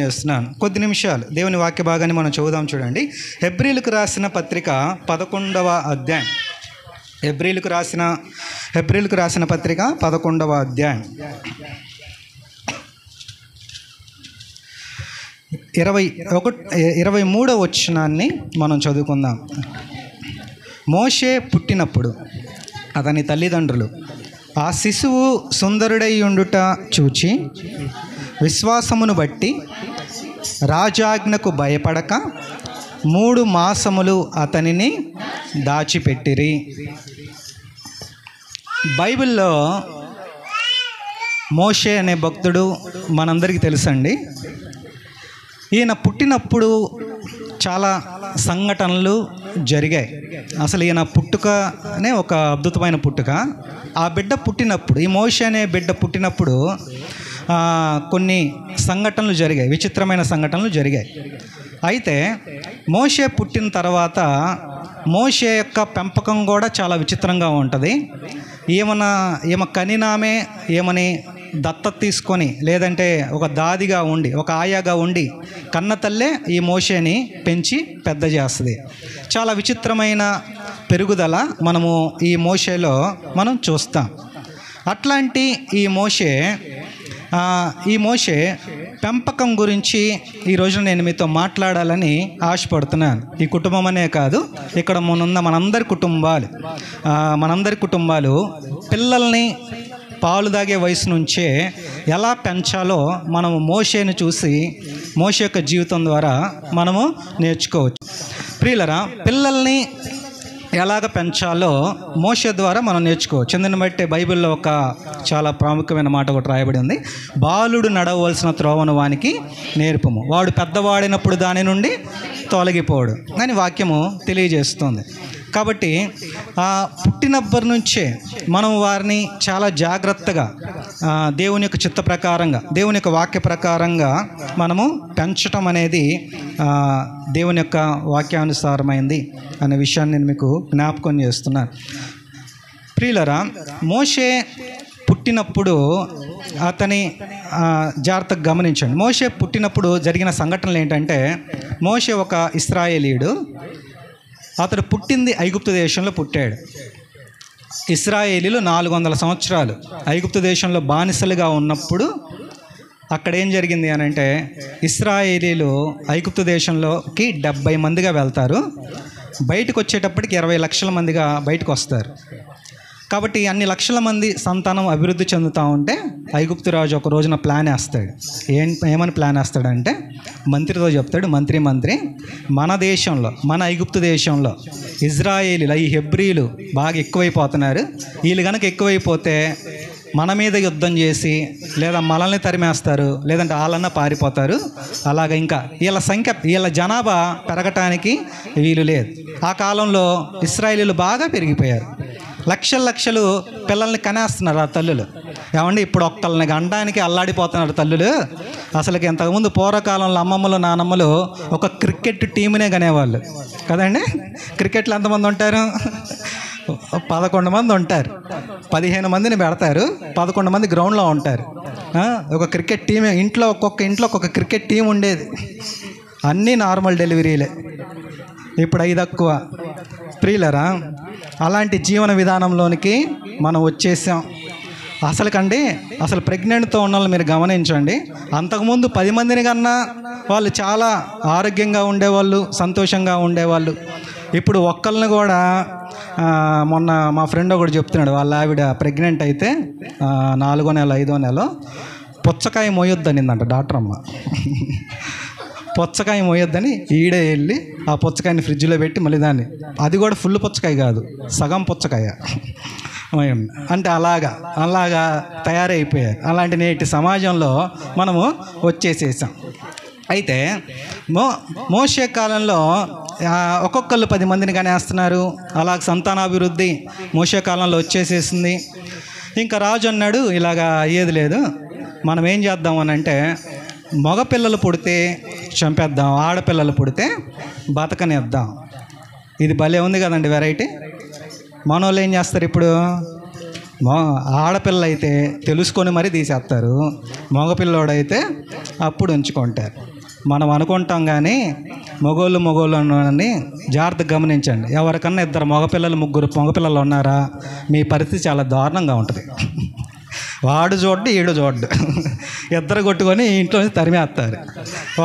చేస్తున్నాను. కొద్ది నిమిషాలు దేవుని వాక్య భాగాన్ని మనం చదువుదాం. చూడండి, హెబ్రీలకు రాసిన పత్రిక 11వ అధ్యాయం. హెబ్రీలకు రాసిన పత్రిక 11వ అధ్యాయం 23వ వచనాన్ని మనం చదువుకుందాం. మోషే పుట్టినప్పుడు అతని తల్లిదండ్రులు ఆ శిశువు సుందరుడై ఉండుట చూచి విశ్వాసమును బట్టి రాజాజ్ఞకు భయపడక 3 మాసములు అతనిని దాచిపెట్టిరి. బైబిల్లో మోషే అనే భక్తుడు మనందరికీ తెలుసండి. ఈయన పుట్టినప్పుడు చాలా సంఘటనలు జరిగాయి. అసలు ఈయన పుట్టుకనే ఒక అద్భుతమైన పుట్టుక. ఆ బిడ్డ పుట్టినప్పుడు, ఈ మోషే అనే బిడ్డ పుట్టినప్పుడు కొన్ని సంఘటనలు జరిగాయి, విచిత్రమైన సంఘటనలు జరిగాయి. అయితే మోషే పుట్టిన తర్వాత మోషే యొక్క పెంపకం కూడా చాలా విచిత్రంగా ఉంటుంది. ఈమె కనినామే ఏమని దత్తత తీసుకొని, లేదంటే ఒక దాదిగా ఉండి, ఒక ఆయాగా ఉండి కన్న తల్లే ఈ మోషేని పెంచి పెద్ద చేస్తుంది. చాలా విచిత్రమైన పెరుగుదల మనము ఈ మోషేలో మనం చూస్తాం. అట్లాంటి ఈ మోషే పెంపకం గురించి ఈరోజు నేను మీతో మాట్లాడాలని ఆశపడుతున్నాను. ఈ కుటుంబం అనే కాదు, ఇక్కడ మనందరి కుటుంబాలు పిల్లల్ని పాలు తాగే వయసు నుంచే ఎలా పెంచాలో మనము మోషేని చూసి, మోషే యొక్క జీవితం ద్వారా మనము నేర్చుకోవచ్చు. ప్రియులరా, పిల్లల్ని ఎలాగ పెంచాలో మోషే ద్వారా మనం నేర్చుకోవచ్చు. చెందిన బట్టి బైబిల్లో ఒక చాలా ప్రాముఖ్యమైన మాట ఒకటి రాయబడి ఉంది. బాలుడు నడవలసిన త్రోవను వానికి నేర్పము, వాడు పెద్దవాడినప్పుడు దాని నుండి తొలగిపోడు అని వాక్యము తెలియజేస్తుంది. కాబట్టి పుట్టినప్పటి నుంచే మనం వారిని చాలా జాగ్రత్తగా దేవుని యొక్క చిత్త ప్రకారంగా, దేవుని యొక్క వాక్య ప్రకారంగా మనము పెంచటం అనేది దేవుని యొక్క వాక్యానుసారమైంది అనే విషయాన్ని నేను మీకు జ్ఞాపకం చేస్తున్నాను. ప్రియులరా, మోషే పుట్టినప్పుడు అతని జాగ్రత్తగా గమనించండి. మోషే పుట్టినప్పుడు జరిగిన సంఘటనలు ఏంటంటే, మోషే ఒక ఇశ్రాయేలీయుడు. అతడు పుట్టింది ఐగుప్తు దేశంలో పుట్టాడు. ఇశ్రాయేలీలు 400 సంవత్సరాలు ఐగుప్తు దేశంలో బానిసలుగా ఉన్నప్పుడు అక్కడ ఏం జరిగింది అని అంటే, ఇశ్రాయేలీలు ఐగుప్తు దేశంలోకి 70 మందిగా వెళ్తారు. బయటకు వచ్చేటప్పటికి 20 లక్షల మందిగా బయటకు వస్తారు. కాబట్టి అన్ని లక్షల మంది సంతానం అభివృద్ధి చెందుతూ ఉంటే ఐగుప్తు రాజు ఒక రోజున ప్లాన్ వేస్తాడు. ఏమని ప్లాన్ వేస్తాడంటే, మంత్రితో చెప్తాడు, మంత్రి మన దేశంలో, మన ఐగుప్తు దేశంలో ఇజ్రాయేలీలు, ఈ హెబ్రీలు బాగా ఎక్కువైపోతున్నారు. వీళ్ళు కనుక ఎక్కువైపోతే మన మీద యుద్ధం చేసి లేదా మనల్ని తరిమేస్తారు, లేదంటే వాళ్ళన్నా పారిపోతారు. అలాగ ఇంకా వీళ్ళ జనాభా పెరగటానికి వీలు లేదు. ఆ కాలంలో ఇశ్రాయేలీలు బాగా పెరిగిపోయారు. లక్షలు పిల్లల్ని కనేస్తున్నారు ఆ తల్లులు. ఏమండి, ఇప్పుడు ఒక్కళ్ళని గండానికి అల్లాడిపోతున్నారు తల్లులు. అసలుకి ఇంతకుముందు పూర్వకాలంలో అమ్మమ్మలు నానమ్మలు ఒక క్రికెట్ టీమునే కనేవాళ్ళు కదండి. క్రికెట్లో ఎంతమంది ఉంటారు? 11 మంది ఉంటారు. 15 మందిని పెడతారు, 11 మంది గ్రౌండ్లో ఉంటారు. ఒక క్రికెట్ టీమే. ఒక్కొక్క ఇంట్లో ఒక్కొక్క క్రికెట్ టీం ఉండేది. అన్నీ నార్మల్ డెలివరీలే. ఇప్పుడు 5 ఎక్కువ. ప్రియులరా, అలాంటి జీవన విధానంలోనికి మనం వచ్చేసాం. అసలు ప్రెగ్నెంట్తో ఉన్న వాళ్ళు మీరు గమనించండి. అంతకుముందు 10 మందిని కన్నా వాళ్ళు చాలా ఆరోగ్యంగా ఉండేవాళ్ళు, సంతోషంగా ఉండేవాళ్ళు. ఇప్పుడు ఒక్కళ్ళని కూడా, మొన్న మా ఫ్రెండ్ ఒకటి చెప్తున్నాడు, వాళ్ళ ఆవిడ ప్రెగ్నెంట్ అయితే 4వ నెల 5వ నెల పుచ్చకాయ మోయొద్దనిందంట డాక్టర్ అమ్మ. పుచ్చకాయ మోయొద్దని ఈడే వెళ్ళి ఆ పుచ్చకాయని ఫ్రిడ్జ్లో పెట్టి మళ్ళీ దాన్ని, అది కూడా ఫుల్ పుచ్చకాయ కాదు, సగం పుచ్చకాయ అంటే అలాగా తయారైపోయారు. అలాంటి నేటి సమాజంలో మనము వచ్చేసేసాం. అయితే మోషే కాలంలో ఒక్కొక్కళ్ళు 10 మందిని కనేస్తున్నారు. అలాగ సంతానాభివృద్ధి మోషే కాలంలో వచ్చేసేసింది. ఇంకా రాజు అన్నాడు, ఇలాగా అయ్యేది లేదు, మనం ఏం చేద్దాం అని అంటే, మగపిల్లలు పుడితే చంపేద్దాం, ఆడపిల్లలు పుడితే బతకనిద్దాం. ఇది భలే ఉంది కదండి వెరైటీ. మనోళ్ళు ఏం చేస్తారు ఇప్పుడు? ఆడపిల్ల అయితే తెలుసుకొని మరీ తీసేస్తారు, మగపిల్లోడైతే అప్పుడు ఉంచుకుంటారు. మనం అనుకుంటాం కానీ మగోళ్ళు అని జాగ్రత్తగా గమనించండి. ఎవరికన్నా ఇద్దరు ముగ్గురు మగపిల్లలు ఉన్నారా, మీ పరిస్థితి చాలా దారుణంగా ఉంటుంది. వాడు చూడ్డు ఈడు చూడ్డు, ఇద్దరు కొట్టుకొని ఇంట్లో నుంచి తరిమేస్తారు.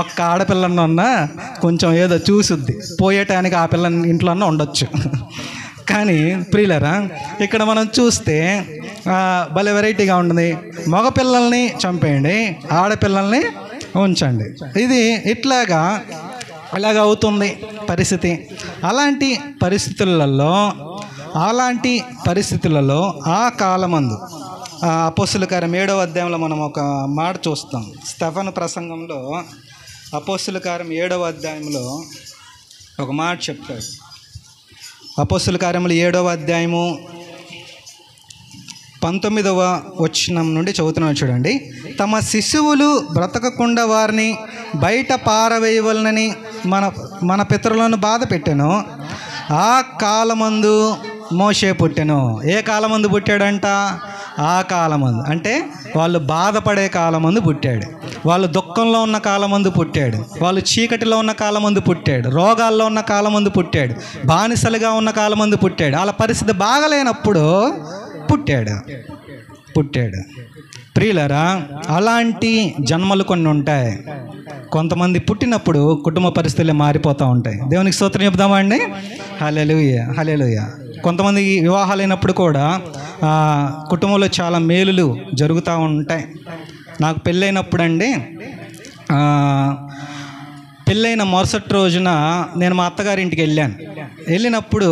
ఒక్క ఆడపిల్లన్న ఉన్నా కొంచెం ఏదో చూసుద్ది, పోయేటానికి ఆ పిల్ల ఇంట్లో ఉండొచ్చు. కానీ ప్రియులరా, ఇక్కడ మనం చూస్తే భలే వెరైటీగా ఉంటుంది. మగపిల్లల్ని చంపేయండి, ఆడపిల్లల్ని ఉంచండి. ఇది ఇలాగ అవుతుంది పరిస్థితి. అలాంటి పరిస్థితులలో ఆ కాలమందు అపోస్తుల కార్యం 7వ అధ్యాయంలో మనం ఒక మాట చూస్తాం. స్టెఫను ప్రసంగంలో అపోస్తుల కార్యం 7వ అధ్యాయంలో ఒక మాట చెప్తాడు. అపోస్తుల కార్యములు 7వ అధ్యాయము 19వ వచనం నుండి చదువుతున్నాను చూడండి. తమ శిశువులు బ్రతకకుండా వారిని బయట పారవేయవలనని మన పితరులను బాధ పెట్టెను. ఆ కాలమందు మోషే పుట్టెను. ఏ కాలమందు పుట్టాడంట? ఆ కాలమందు అంటే వాళ్ళు బాధపడే కాలమందు పుట్టాడు, వాళ్ళు దుఃఖంలో ఉన్న కాలమందు పుట్టాడు, వాళ్ళు చీకటిలో ఉన్న కాలమందు పుట్టాడు, రోగాల్లో ఉన్న కాలమందు పుట్టాడు, బానిసలుగా ఉన్న కాలమందు పుట్టాడు. వాళ్ళ పరిస్థితి బాగలేనప్పుడు పుట్టాడు. ప్రియులరా, అలాంటి జన్మలు కొన్ని ఉంటాయి. కొంతమంది పుట్టినప్పుడు కుటుంబ పరిస్థితులు మారిపోతూ ఉంటాయి. దేవునికి స్తోత్రం చెప్దామా అండి? హల్లెలూయా. కొంతమంది వివాహాలైనప్పుడు కూడా కుటుంబంలో చాలా మేలులు జరుగుతూ ఉంటాయి. నాకు పెళ్ళైనప్పుడు అండి, పెళ్ళైన మరుసటి రోజున నేను మా అత్తగారింటికి వెళ్ళినప్పుడు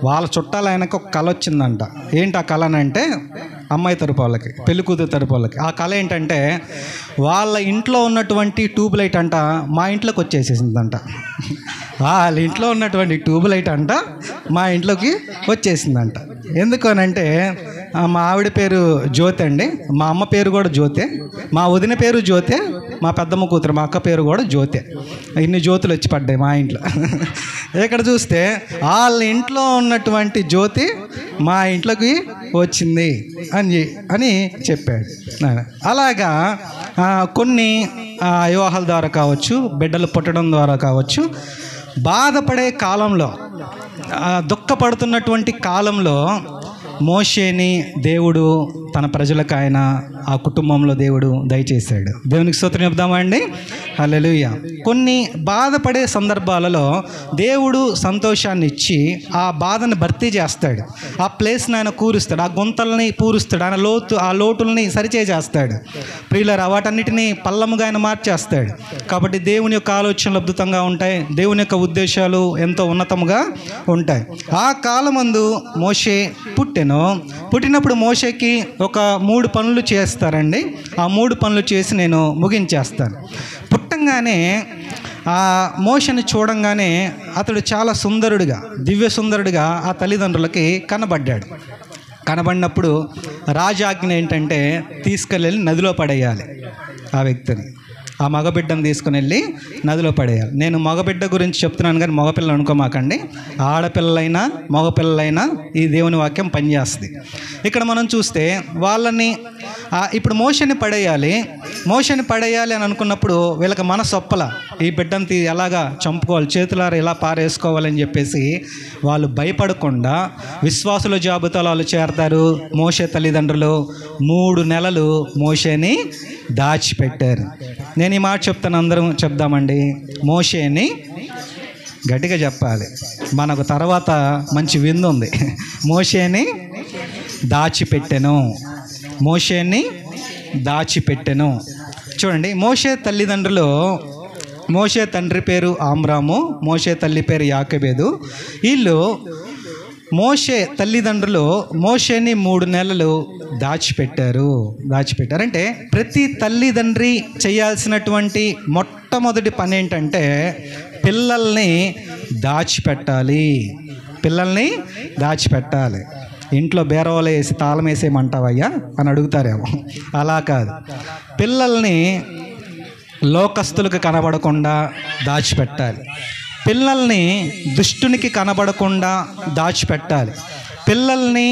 వాళ్ళ చుట్టాలు ఆయనకు ఒక కళ వచ్చిందంట. ఏంటి ఆ కళ అంటే, అమ్మాయి తరపు వాళ్ళకి, పెళ్లి కూతురు తరపు వాళ్ళకి ఆ కళ ఏంటంటే, వాళ్ళ ఇంట్లో ఉన్నటువంటి ట్యూబ్ లైట్ అంట మా ఇంట్లోకి వచ్చేసేసిందంట. వాళ్ళ ఇంట్లో ఉన్నటువంటి ట్యూబ్ లైట్ అంట మా ఇంట్లోకి వచ్చేసిందంట. ఎందుకనంటే మా ఆవిడ పేరు జ్యోతి అండి, మా అమ్మ పేరు కూడా జ్యోతే, మా వదిన పేరు జ్యోతే, మా పెద్దమ్మ కూతురు మా అక్క పేరు కూడా జ్యోతే. ఇన్ని జ్యోతులు వచ్చి పడ్డాయి మా ఇంట్లో. ఇక్కడ చూస్తే వాళ్ళ ఇంట్లో ఉన్నటువంటి జ్యోతి మా ఇంట్లోకి వచ్చింది అని చెప్పాడు. అలాగా కొన్ని వివాహాల ద్వారా కావచ్చు, బిడ్డలు పుట్టడం ద్వారా కావచ్చు, బాధపడే కాలంలో, దుఃఖపడుతున్నటువంటి కాలంలో మోషేని దేవుడు తన ప్రజలకు ఆయన ఆ కుటుంబంలో దేవుడు దయచేశాడు. దేవునికి స్తోత్రం చెప్దామా అండి? హల్లెలూయా. కొన్ని బాధపడే సందర్భాలలో దేవుడు సంతోషాన్ని ఇచ్చి ఆ బాధను భర్తీ చేస్తాడు. ఆ ప్లేస్ని ఆయన కూరుస్తాడు, ఆ గుంతల్ని పూరుస్తాడు, ఆయన ఆ లోటుల్ని సరిచేస్తాడు. ప్రియులారా, వాటన్నిటినీ పల్లముగా ఆయన మార్చేస్తాడు. కాబట్టి దేవుని యొక్క ఆలోచనలు అద్భుతంగా ఉంటాయి, దేవుని యొక్క ఉద్దేశాలు ఎంతో ఉన్నతముగా ఉంటాయి. ఆ కాలమందు మోషే పుట్టినప్పుడు మోషేకి ఒక 3 పనులు చేస్తారండి. ఆ 3 పనులు చేసి నేను ముగించేస్తాను. పుట్టంగానే ఆ మోషేని చూడంగానే అతడు చాలా సుందరుడిగా, దివ్య సుందరుడిగా ఆ తల్లిదండ్రులకి కనబడినప్పుడు రాజాజ్ఞ ఏంటంటే తీసుకెళ్ళి నదిలో పడేయాలి. ఆ వ్యక్తిని, ఆ మగబిడ్డను తీసుకుని వెళ్ళి నదిలో పడేయాలి. నేను మగబిడ్డ గురించి చెప్తున్నాను కానీ మగపిల్లలు అనుకోమాకండి. ఆడపిల్లలైనా మగపిల్లలైనా ఈ దేవుని వాక్యం పనిచేస్తుంది. ఇక్కడ మనం చూస్తే వాళ్ళని ఇప్పుడు మోషేని పడేయాలి అని అనుకున్నప్పుడు వీళ్ళకి మనసు ఒప్పల, ఈ బిడ్డను ఎలాగా చంపుకోవాలి, చేతులారా ఎలా పారేసుకోవాలని చెప్పేసి వాళ్ళు భయపడకుండా విశ్వాసుల జాబితాలో వాళ్ళు చేరతారు. మోషే తల్లిదండ్రులు 3 నెలలు మోషేని దాచిపెట్టారు. నేను ఈ మాట చెప్తాను, అందరం చెప్దామండి. మోషేని గట్టిగా చెప్పాలి, మనకు తర్వాత మంచి విందు ఉంది. మోషేని దాచిపెట్టెను. చూడండి, మోషే తండ్రి పేరు ఆమ్రాము, మోషే తల్లి పేరు యాకోబేదు. వీళ్ళు తల్లిదండ్రులు మోషేని 3 నెలలు దాచిపెట్టారు. అంటే ప్రతి తల్లిదండ్రి చేయాల్సినటువంటి మొట్టమొదటి పని ఏంటంటే పిల్లల్ని దాచిపెట్టాలి. ఇంట్లో బేరవల వేసి తాళం వేసేయమంటావయ్యా అని అడుగుతారేమో, అలా కాదు. పిల్లల్ని లోకస్తులకు కనబడకుండా దాచిపెట్టాలి. పిల్లల్ని దుష్టునికి కనబడకుండా దాచిపెట్టాలి. పిల్లల్ని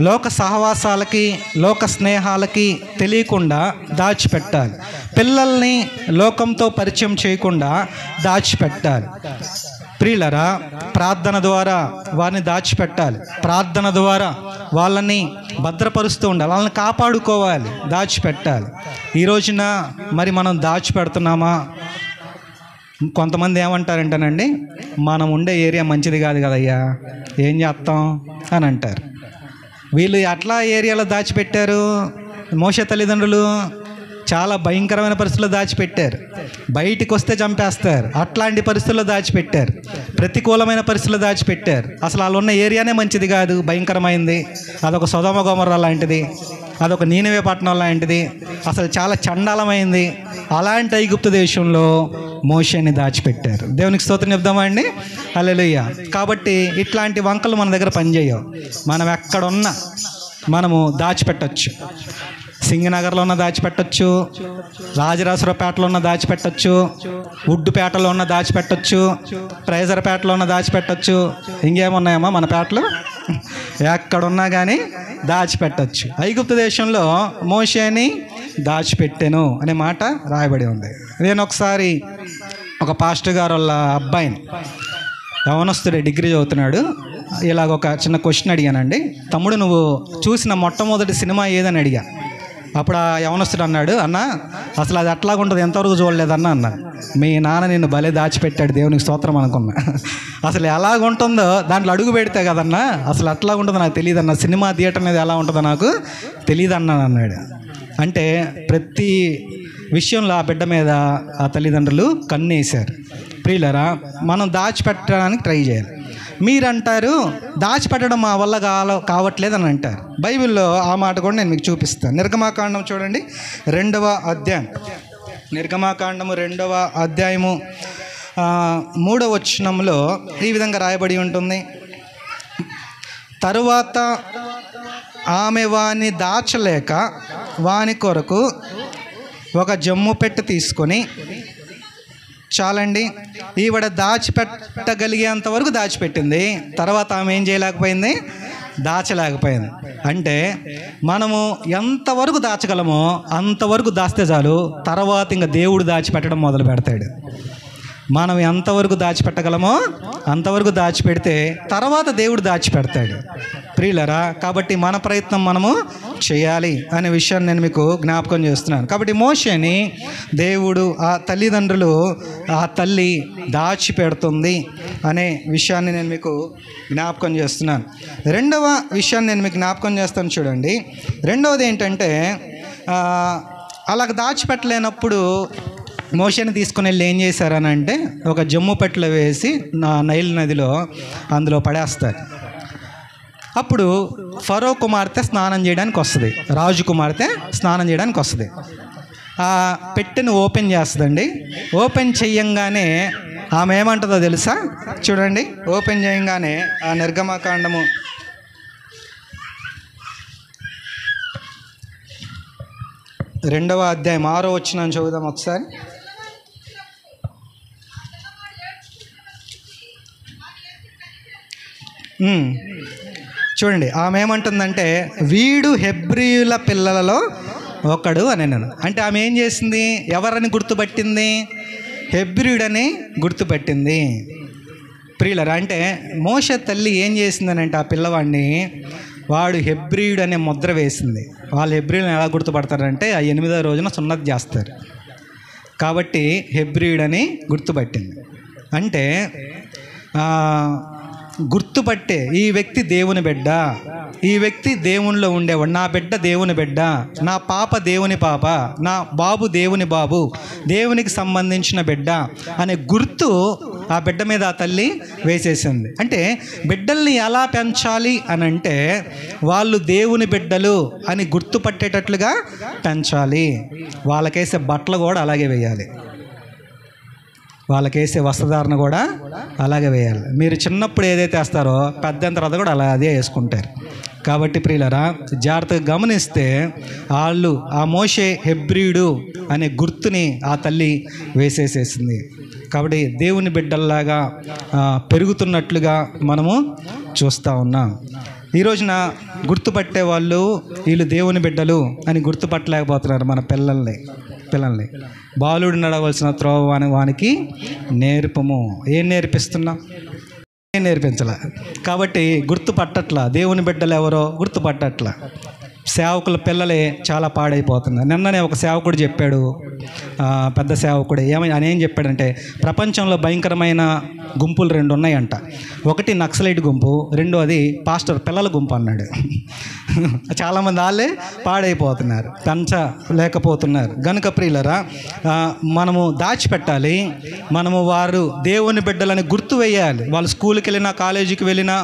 లోక సహవాసాలకి, లోక స్నేహాలకి తెలియకుండా దాచిపెట్టాలి. పిల్లల్ని లోకంతో పరిచయం చేయకుండా దాచిపెట్టాలి. ప్రియులరా, ప్రార్థన ద్వారా వారిని దాచిపెట్టాలి. ప్రార్థన ద్వారా వాళ్ళని భద్రపరుస్తూ ఉండాలి, వాళ్ళని కాపాడుకోవాలి, దాచిపెట్టాలి. ఈ రోజున మరి మనం దాచిపెడుతున్నామా? కొంతమంది ఏమంటారంటేనండి, మనం ఉండే ఏరియా మంచిది కాదు కదయ్యా, ఏం చేస్తాం అని అంటారు. వీళ్ళు ఎట్లా ఏరియాలో దాచిపెట్టారు? మోషే తల్లిదండ్రులు చాలా భయంకరమైన పరిస్థితుల్లో దాచిపెట్టారు. బయటికి వస్తే చంపేస్తారు, అట్లాంటి పరిస్థితుల్లో దాచిపెట్టారు. ప్రతికూలమైన పరిస్థితుల్లో దాచిపెట్టారు. అసలు వాళ్ళు ఉన్న ఏరియానే మంచిది కాదు, భయంకరమైంది. అదొక సొదొమ గొమొర్రా లాంటిది, అదొక నీనెవే పట్టణం లాంటిది, అసలు చాలా చండాలమైంది. అలాంటి ఐగుప్తు దేశంలో మోషేని దాచిపెట్టారు. దేవునికి స్తోత్రం చెప్దామా అండి? హల్లెలూయా. కాబట్టి ఇట్లాంటి వంకలు మన దగ్గర పనిచేయవు. మనం ఎక్కడున్నా మనము దాచిపెట్టచ్చు. సింగనగర్లో ఉన్న దాచిపెట్టచ్చు, రాజరాజరావుపేటలో ఉన్న దాచిపెట్టచ్చు, ఉడ్డుపేటలో ఉన్న దాచిపెట్టచ్చు, ప్రైజర్పేటలో ఉన్న దాచిపెట్టచ్చు. ఇంకేమున్నాయమ్మా మన పేటలో? ఎక్కడున్నా కానీ దాచిపెట్టచ్చు. ఐగుప్తు దేశంలో మోషేని దాచిపెట్టాను అనే మాట రాయబడి ఉంది. నేను ఒకసారి ఒక పాస్టర్ గారు వాళ్ళ అబ్బాయిని, యవనస్తుడే, డిగ్రీ చదువుతున్నాడు, ఇలాగ ఒక చిన్న క్వశ్చన్ అడిగానండి. తమ్ముడు, నువ్వు చూసిన మొట్టమొదటి సినిమా ఏదని అడిగా. అప్పుడు ఆ యవనస్తుడు అన్నాడు, అన్న అసలు అది ఎట్లాగుంటుంది, ఎంతవరకు చూడలేదన్న అన్నాడు. మీ నాన్న నిన్ను భలే దాచిపెట్టాడు, దేవునికి స్తోత్రం అనుకున్నా. అసలు ఎలాగుంటుందో దాంట్లో అడుగు పెడితే కదన్నా, అసలు ఎట్లాగుంటుందో నాకు తెలియదన్న, సినిమా థియేటర్ అనేది ఎలా ఉంటుందో నాకు తెలియదన్నా అన్నాడు. అంటే ప్రతి విషయంలో ఆ బిడ్డ మీద ఆ తల్లిదండ్రులు కన్నేశారు. ప్రియులరా, మనం దాచిపెట్టడానికి ట్రై చేయాలి. మీరంటారు దాచిపెట్టడం మా వల్ల కావట్లేదు అని అంటారు. బైబిల్లో ఆ మాట కూడా నేను మీకు చూపిస్తాను. నిర్గమాకాండం చూడండి, 2వ అధ్యాయం. నిర్గమాకాండము 2వ అధ్యాయము 3వ వచనంలో ఈ విధంగా రాయబడి ఉంటుంది. తరువాత ఆమె వాని దాచలేక వాని కొరకు ఒక జమ్ము పెట్టె తీసుకొని, చాలండి, ఈవిడ దాచిపెట్టగలిగేంత వరకు దాచిపెట్టింది. తర్వాత ఆమె ఏం చేయలేకపోయింది? దాచలేకపోయింది. అంటే మనము ఎంతవరకు దాచగలమో అంతవరకు దాస్తే చాలు, తర్వాత ఇంకా దేవుడు దాచిపెట్టడం మొదలు పెడతాడు. మనం ఎంతవరకు దాచిపెట్టగలమో అంతవరకు దాచిపెడితే తర్వాత దేవుడు దాచిపెడతాడు. ప్రియులరా, కాబట్టి మన ప్రయత్నం మనము చేయాలి అనే విషయాన్ని నేను మీకు జ్ఞాపకం చేస్తున్నాను. కాబట్టి మోషేని దేవుడు, ఆ తల్లిదండ్రులు, ఆ తల్లి దాచిపెడుతుంది అనే విషయాన్ని నేను మీకు జ్ఞాపకం చేస్తున్నాను. 2వ విషయాన్ని నేను మీకు జ్ఞాపకం చేస్తాను చూడండి. 2వది ఏంటంటే, అలాగ దాచిపెట్టలేనప్పుడు మోషేని తీసుకుని వెళ్ళి ఏం చేశారని అంటే, ఒక జమ్ము పెట్టెలో వేసి నైల్ నదిలో అందులో పడేస్తారు. అప్పుడు ఫరో కుమార్తె స్నానం చేయడానికి వస్తుంది, రాజు కుమార్తె స్నానం చేయడానికి వస్తుంది. ఆ పెట్టెను ఓపెన్ చేస్తుందండి. ఓపెన్ చెయ్యంగానే ఆమె ఏమంటుందో తెలుసా? చూడండి, ఓపెన్ చేయంగానే ఆ నిర్గమకాండము 2వ అధ్యాయం 6వ వచనం చదువుదాం ఒకసారి. చూడండి, ఆమె ఏమంటుందంటే, వీడు హెబ్రీయుల పిల్లలలో ఒకడు అని నేను. అంటే ఆమె ఏం చేసింది? ఎవరని గుర్తుపట్టింది? హెబ్రీయుడని గుర్తుపట్టింది. ప్రియులరా, అంటే మోషే తల్లి ఏం చేసిందని అంటే, ఆ పిల్లవాడిని వాడు హెబ్రీయుడు అనే ముద్ర వేసింది. వాళ్ళు హెబ్రీయులను ఎలా గుర్తుపడతారంటే, ఆ 8వ రోజున సున్నతి చేస్తారు కాబట్టి హెబ్రీయుడని గుర్తుపట్టింది. అంటే గుర్తుపట్టే, ఈ వ్యక్తి దేవుని బిడ్డ, ఈ వ్యక్తి దేవునిలో ఉండేవాడు, నా బిడ్డ దేవుని బిడ్డ, నా పాప దేవుని పాప, నా బాబు దేవుని బాబు, దేవునికి సంబంధించిన బిడ్డ అనే గుర్తు ఆ బిడ్డ మీద ఆ తల్లి వేసేసింది. అంటే బిడ్డల్ని ఎలా పెంచాలి అని అంటే, వాళ్ళు దేవుని బిడ్డలు అని గుర్తుపట్టేటట్లుగా పెంచాలి. వాళ్ళకేసే బట్టలు కూడా అలాగే వేయాలి, వాళ్ళకేసే వస్త్రధారణ కూడా అలాగే వేయాలి. మీరు చిన్నప్పుడు ఏదైతే వేస్తారో పెద్ద తర్వాత కూడా అదే వేసుకుంటారు. కాబట్టి ప్రియులరా, జాగ్రత్తగా గమనిస్తే వాళ్ళు ఆ మోషే హెబ్రీయుడు అనే గుర్తుని ఆ తల్లి వేసేసేసింది. కాబట్టి దేవుని బిడ్డల్లాగా పెరుగుతున్నట్లుగా మనము చూస్తూ ఉన్నాం. ఈ రోజున గుర్తుపట్టే వాళ్ళు వీళ్ళు దేవుని బిడ్డలు అని గుర్తుపట్టలేకపోతున్నారు మన పిల్లల్ని. బాలుడు నడవలసిన త్రోవ వానికి నేర్పము. ఏం నేర్పిస్తున్నాం? ఏం నేర్పించలే. కాబట్టి గుర్తుపట్టట్లా, దేవుని బిడ్డలు ఎవరో గుర్తుపట్టట్లా. సేవకుల పిల్లలే చాలా పాడైపోతున్నారు. నిన్ననే ఒక సేవకుడు చెప్పాడు, పెద్ద సేవకుడు ఆయన ఏం చెప్పాడంటే, ప్రపంచంలో భయంకరమైన గుంపులు 2 ఉన్నాయంట. ఒకటి నక్సలైట్ గుంపు, రెండోది పాస్టర్ పిల్లల గుంపు అన్నాడు. చాలామంది వాళ్ళే పాడైపోతున్నారు, పెంచలేకపోతున్నారు. గనుక ప్రియులరా, మనము దాచిపెట్టాలి. మనము వారు దేవుని బిడ్డలని గుర్తు వేయాలి. వాళ్ళు స్కూల్కి వెళ్ళినా, కాలేజీకి వెళ్ళినా,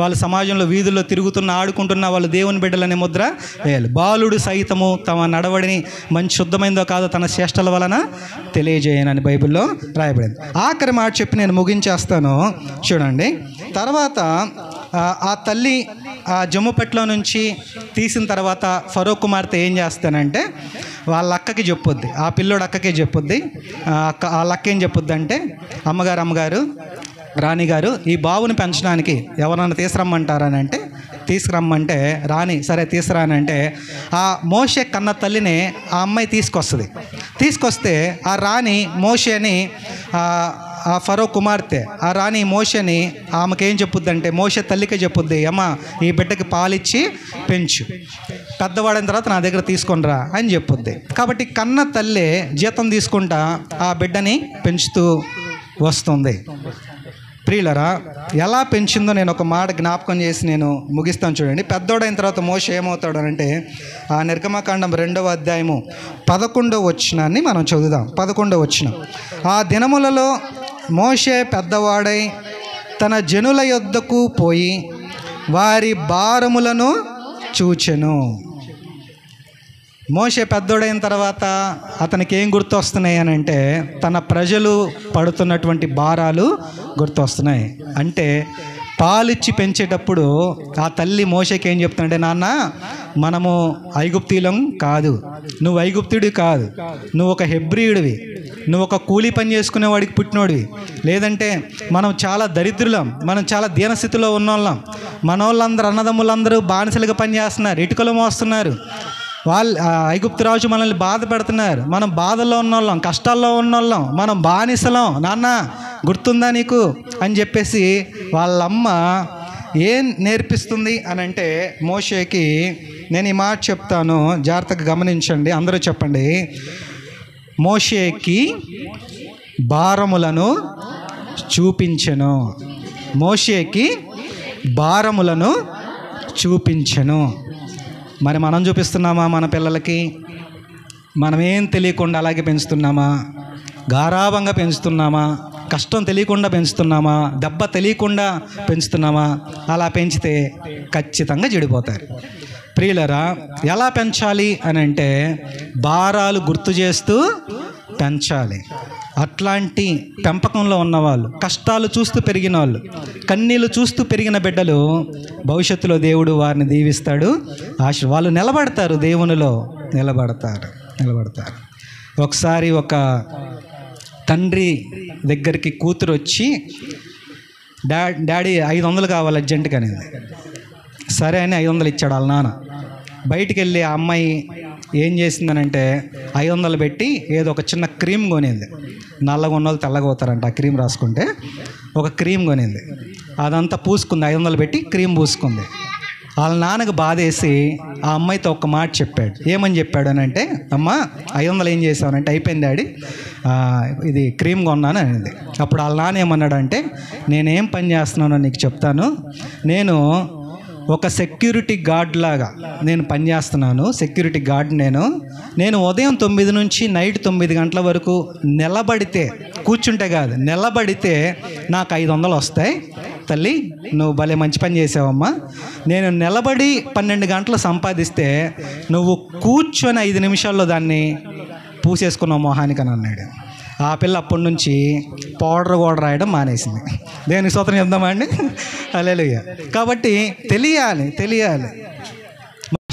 వాళ్ళు సమాజంలో వీధుల్లో తిరుగుతున్నా, ఆడుకుంటున్నా వాళ్ళు దేవుని బిడ్డలనే ముద్ర వేయాలి. బాలుడు సైతము తమ నడవడిని మంచి శుద్ధమైందో కాదో తన చేష్టల వలన తెలియజేయనని బైబిల్లో రాయబడింది. ఆఖరి మాట చెప్పి నేను ముగించేస్తాను. చూడండి, తర్వాత ఆ తల్లి ఆ జమ్ముపెట్లో నుంచి తీసిన తర్వాత ఫరో కుమార్తె ఏం చేస్తానంటే వాళ్ళ అక్కకి చెప్పుద్ది, ఆ పిల్లోడు అక్కకే చెప్పుద్ది. వాళ్ళ అక్క ఏం చెప్పుద్ది అంటే, అమ్మగారు రాణిగారు, ఈ బావుని పెంచడానికి ఎవరన్నా తీసుకురమ్మంటారని అంటే, తీసుకురమ్మంటే రాణి సరే తీసుకురానంటే ఆ మోషే కన్న తల్లిని ఆ అమ్మాయి తీసుకొస్తే ఆ రాణి మోషేని, ఆ ఫరో కుమార్తె ఆ రాణి మోషేని ఆమెకి ఏం చెప్పుద్దంటే, మోషే తల్లికే చెప్పుద్ది, అమ్మ ఈ బిడ్డకి పాలిచ్చి పెంచు, పెద్దవాడిన తర్వాత నా దగ్గర తీసుకొనిరా అని చెప్పుద్ది. కాబట్టి కన్న తల్లి జీతం తీసుకుంటా ఆ బిడ్డని పెంచుతూ వస్తుంది. ప్రియులరా, ఎలా పెంచిందో నేను ఒక మాట జ్ఞాపకం చేసి నేను ముగిస్తాను. చూడండి, పెద్దోడైన తర్వాత మోషే ఏమవుతాడు అంటే, ఆ నిర్గమకాండం 2వ అధ్యాయము 11వ వచనాన్ని మనం చదువుదాం. 11వ వచనం, ఆ దినములలో మోషే పెద్దవాడై తన జనుల యొద్దకు పోయి వారి భారములను చూచెను. మోషే పెద్దోడైన తర్వాత అతనికి ఏం గుర్తొస్తున్నాయి అని అంటే, తన ప్రజలు పడుతున్నటువంటి భారాలు గుర్తొస్తున్నాయి. అంటే పాలిచ్చి పెంచేటప్పుడు ఆ తల్లి మోషేకి ఏం చెప్తుందంటే, నాన్న మనము ఐగుప్తీలం కాదు, నువ్వు ఐగుప్తుడి కాదు, నువ్వు ఒక హెబ్రీయుడివి, నువ్వు ఒక కూలీ పని చేసుకునేవాడికి పుట్టినోడివి, లేదంటే మనం చాలా దరిద్రులం, మనం చాలా దీనస్థితిలో ఉన్నోళ్ళం, మన వాళ్ళందరూ అన్నదమ్ములందరూ బానిసలుగా పనిచేస్తున్నారు, ఇటుకలు మోస్తున్నారు, ఐగుప్తు రాజు మనల్ని బాధ పెడుతున్నారు, మనం బాధల్లో ఉన్నోళ్ళం, కష్టాల్లో ఉన్నోళ్ళం, మనం బానిసలం, నాన్న గుర్తుందా నీకు అని చెప్పేసి వాళ్ళమ్మ ఏం నేర్పిస్తుంది అని అంటే, మోషేకి నేను ఈ మాట చెప్తాను, జాగ్రత్తగా గమనించండి, అందరూ చెప్పండి. మోషేకి భారములను చూపించెను. మోషేకి భారములను చూపించెను. మరి మనం చూపిస్తున్నామా మన పిల్లలకి? మనమేం తెలియకుండా అలాగే పెంచుతున్నామా? గారాబంగా పెంచుతున్నామా? కష్టం తెలియకుండా పెంచుతున్నామా? దెబ్బ తెలియకుండా పెంచుతున్నామా? అలా పెంచితే ఖచ్చితంగా చెడిపోతారు. ప్రియులరా, ఎలా పెంచాలి అని అంటే, భారాలు గుర్తు చేస్తూ పెంచాలి. అట్లాంటి పెంపకంలో ఉన్నవాళ్ళు, కష్టాలు చూస్తూ పెరిగిన వాళ్ళు, కన్నీళ్ళు చూస్తూ పెరిగిన బిడ్డలు భవిష్యత్తులో దేవుడు వారిని దీవిస్తాడు, వాళ్ళు నిలబడతారు, దేవునిలో నిలబడతారు. ఒకసారి ఒక తండ్రి దగ్గరికి కూతురు వచ్చి, డాడీ 500 కావాలి అర్జెంటుగా అనేది. సరే అని 500 ఇచ్చాడు వాళ్ళ నాన్న. బయటికి వెళ్ళి ఆ అమ్మాయి ఏం చేసిందనంటే 500 పెట్టి ఏదో ఒక చిన్న క్రీమ్ కొనింది. నల్లగా ఉన్నోళ్ళు తెల్లగా అవుతారంట ఆ క్రీమ్ రాసుకుంటే. ఒక క్రీమ్ కొనింది, అదంతా పూసుకుంది, 500 పెట్టి క్రీమ్ పూసుకుంది. వాళ్ళ నాన్నకు బాధేసి ఆ అమ్మాయితో ఒక మాట చెప్పాడు. ఏమని చెప్పాడు అని అంటే, అమ్మ 500 ఏం చేసావనంటే, అయిపోయింది డాడీ, ఇది క్రీమ్ కొన్నాను అనేది. అప్పుడు వాళ్ళ నాన్న ఏమన్నాడంటే, నేనేం పని చేస్తున్నానో నీకు చెప్తాను, నేను ఒక సెక్యూరిటీ గార్డ్ లాగా నేను పనిచేస్తున్నాను, సెక్యూరిటీ గార్డ్ నేను ఉదయం 9 నుంచి నైట్ 9 గంటల వరకు నిలబడితే, కూర్చుంటే కాదు నిలబడితే నాకు 500 వస్తాయి. తల్లి నువ్వు భలే మంచి పని చేసావమ్మా, నేను నిలబడి 12 గంటలు సంపాదిస్తే నువ్వు కూర్చొని 5 నిమిషాల్లో దాన్ని పూసేసుకున్నావు మొహానికి అని అన్నాడు. ఆ పిల్ల అప్పటి నుంచి పౌడర్ కూడా రాయడం మానేసింది. దేనికి స్తోత్రం చెప్దామా అండి? హల్లెలూయా. కాబట్టి తెలియాలి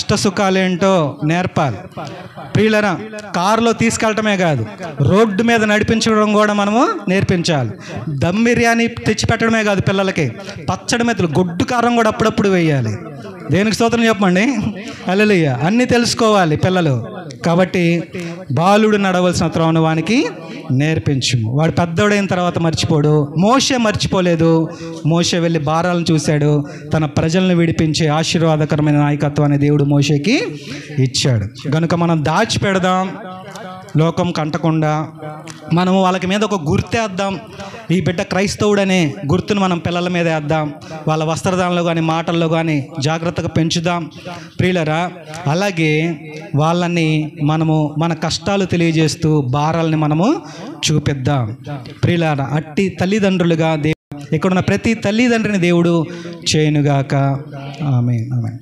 కష్ట సుఖాలేంటో నేర్పాలి. ప్రియులరా, కారులో తీసుకెళ్ళటమే కాదు, రోడ్డు మీద నడిపించడం కూడా మనము నేర్పించాలి. దమ్ బిర్యానీ తెచ్చిపెట్టడమే కాదు, పిల్లలకి పచ్చడి మెతులు, గొడ్డు కారం కూడా అప్పుడప్పుడు వేయాలి. దేనికి స్తోత్రం చెప్పండి. హల్లెలూయా. అన్నీ తెలుసుకోవాలి పిల్లలు. కాబట్టి బాలుడు నడవలసిన త్రోవను వానికి నేర్పించుము, వాడు పెద్దోడైన తర్వాత మర్చిపోడు. మోషే మర్చిపోలేదు. మోషే వెళ్ళి భారాలను చూశాడు. తన ప్రజలను విడిపించే ఆశీర్వాదకరమైన నాయకత్వాన్ని దేవుడు మోషేకి ఇచ్చాడు. కనుక మనం దాచిపెడదాం, లోకం కంటకుండా మనము వాళ్ళకి మీద ఒక గుర్తేద్దాం. ఈ బిడ్డ క్రైస్తవుడనే గుర్తును మనం పిల్లల మీద వేద్దాం. వాళ్ళ వస్త్రదానంలో కానీ మాటల్లో కానీ జాగ్రత్తగా పెంచుదాం. ప్రియులరా, అలాగే వాళ్ళని మనము మన కష్టాలు తెలియజేస్తూ భారాలని మనము చూపిద్దాం. ప్రియులరా, అట్టి తల్లిదండ్రులుగా ఇక్కడున్న ప్రతి తల్లిదండ్రిని దేవుడు చేయనుగాక. ఆమేన్. ఆమేన్.